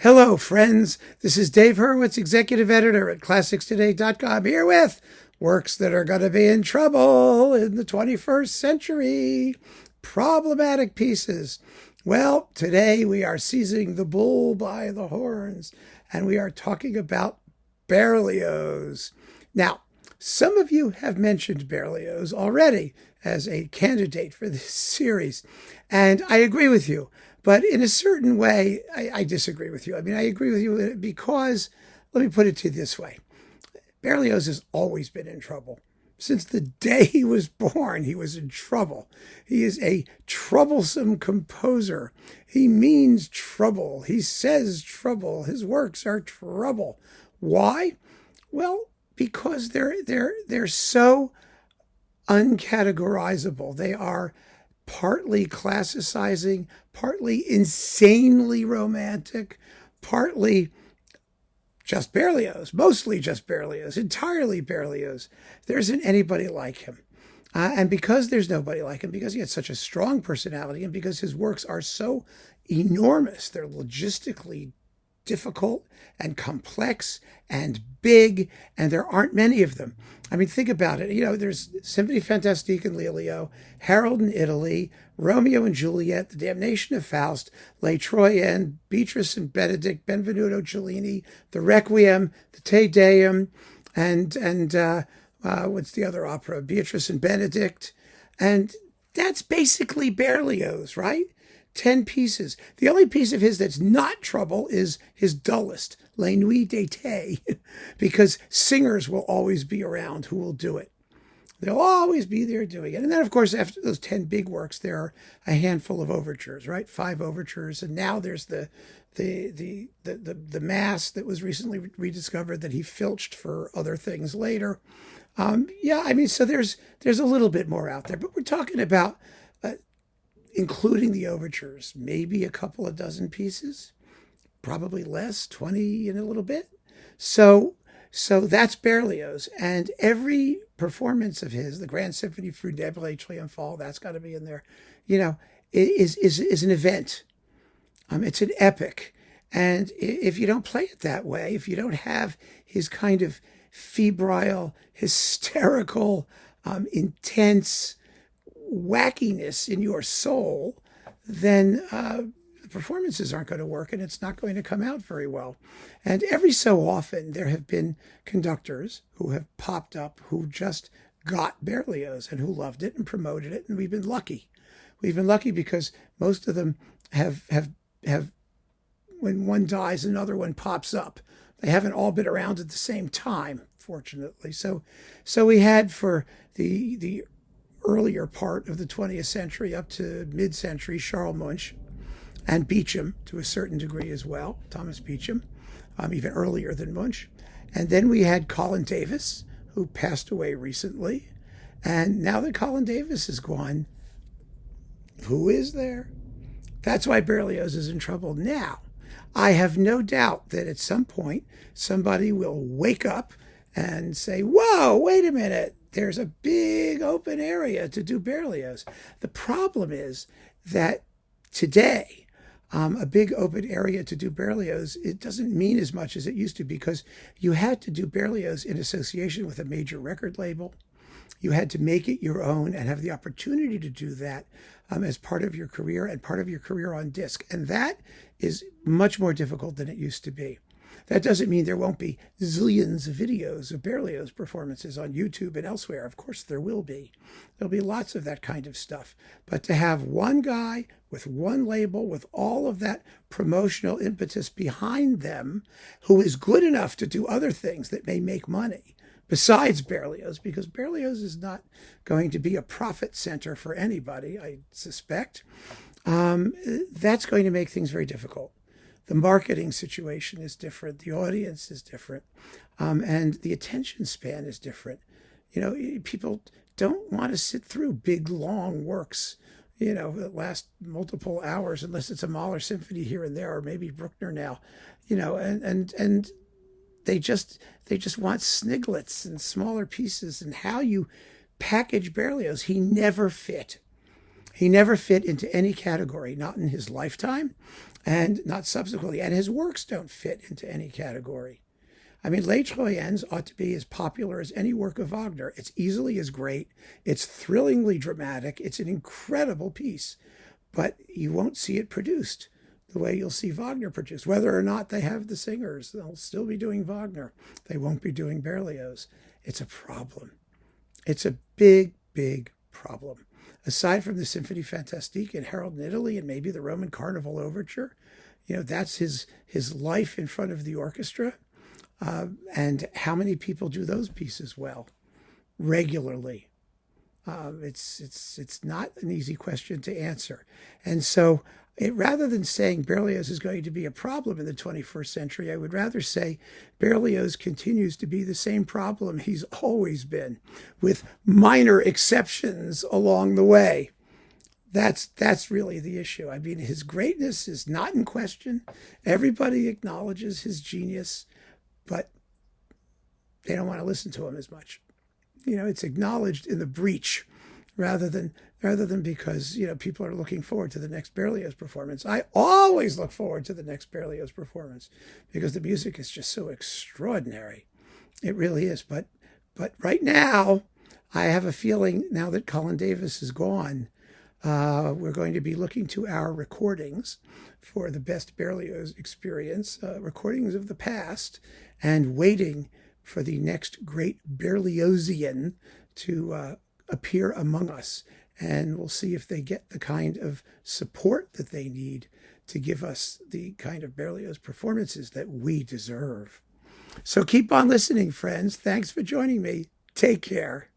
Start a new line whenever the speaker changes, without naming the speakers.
Hello, friends. This is Dave Hurwitz, executive editor at ClassicsToday.com, here with works that are going to be in trouble in the 21st century. Problematic pieces. Well, today we are seizing the bull by the horns, and we are talking about Berlioz. Now, some of you have mentioned Berlioz already as a candidate for this series, and I agree with you. But in a certain way, I disagree with you. I mean, I agree with you because, let me put it to you this way. Berlioz has always been in trouble. Since the day he was born, he was in trouble. He is a troublesome composer. He means trouble. He says trouble. His works are trouble. Why? Well, because they're so uncategorizable. They are partly classicizing, partly insanely romantic, partly just Berlioz, mostly just Berlioz, entirely Berlioz. There isn't anybody like him. And because there's nobody like him, because he had such a strong personality, and because his works are so enormous, they're logistically difficult and complex and big, and there aren't many of them. I mean, think about it. You know, there's Symphony Fantastique and Lelio, Harold in Italy, Romeo and Juliet, The Damnation of Faust, Les Troyens, Beatrice and Benedict, Benvenuto Cellini, the Requiem, the Te Deum, and what's the other opera? Beatrice and Benedict. And that's basically Berlioz, right? 10 pieces. The only piece of his that's not trouble is his dullest, Les Nuits d'été, because singers will always be around who will do it. They'll always be there doing it. And then, of course, after those 10 big works, there are a handful of overtures, right? 5 overtures. And now there's the Mass that was recently rediscovered that he filched for other things later. So there's a little bit more out there. But we're talking about including the overtures, maybe a couple of dozen pieces, probably less, 20 in a little bit. So that's Berlioz. And every performance of his, the Grand Symphony Funèbre Triomphale, that's got to be in there, you know, is an event. It's an epic. And if you don't play it that way, if you don't have his kind of febrile, hysterical, intense wackiness in your soul, then the performances aren't going to work and it's not going to come out very well. And every so often there have been conductors who have popped up who just got Berlioz and who loved it and promoted it, and we've been lucky. We've been lucky because most of them have when one dies, another one pops up. They haven't all been around at the same time, fortunately. So we had for the earlier part of the 20th century up to mid-century, Charles Munch and Beecham to a certain degree as well, Thomas Beecham, even earlier than Munch. And then we had Colin Davis, who passed away recently. And now that Colin Davis is gone, who is there? That's why Berlioz is in trouble now. I have no doubt that at some point somebody will wake up and say, whoa, wait a minute. There's a big open area to do Berlioz. The problem is that today, a big open area to do Berlioz, it doesn't mean as much as it used to, because you had to do Berlioz in association with a major record label. You had to make it your own and have the opportunity to do that as part of your career and part of your career on disc. And that is much more difficult than it used to be. That doesn't mean there won't be zillions of videos of Berlioz performances on YouTube and elsewhere. Of course there will be. There'll be lots of that kind of stuff. But to have one guy with one label with all of that promotional impetus behind them, who is good enough to do other things that may make money besides Berlioz, because Berlioz is not going to be a profit center for anybody, I suspect, that's going to make things very difficult. The marketing situation is different. The audience is different. And the attention span is different. You know, people don't want to sit through big, long works, you know, that last multiple hours, unless it's a Mahler symphony here and there, or maybe Bruckner now, you know, and they just want sniglets and smaller pieces. And how you package Berlioz, he never fit. He never fit into any category, not in his lifetime, and not subsequently. And his works don't fit into any category. I mean, Les Troyens ought to be as popular as any work of Wagner. It's easily as great. It's thrillingly dramatic. It's an incredible piece, but you won't see it produced the way you'll see Wagner produced. Whether or not they have the singers, they'll still be doing Wagner. They won't be doing Berlioz. It's a problem. It's a big, big problem. Aside from the Symphonie Fantastique and Harold in Italy and maybe the Roman Carnival Overture, that's his life in front of the orchestra. And how many people do those pieces well, regularly? It's not an easy question to answer. And so rather than saying Berlioz is going to be a problem in the 21st century, I would rather say Berlioz continues to be the same problem he's always been, with minor exceptions along the way. That's really the issue. I mean, his greatness is not in question. Everybody acknowledges his genius, but they don't want to listen to him as much. It's acknowledged in the breach rather than because, people are looking forward to the next Berlioz performance. I always look forward to the next Berlioz performance because the music is just so extraordinary. It really is. But right now, I have a feeling now that Colin Davis is gone, we're going to be looking to our recordings for the best Berlioz experience, recordings of the past, and waiting for the next great Berliozian to appear among us. And we'll see if they get the kind of support that they need to give us the kind of Berlioz performances that we deserve. So keep on listening, friends. Thanks for joining me. Take care.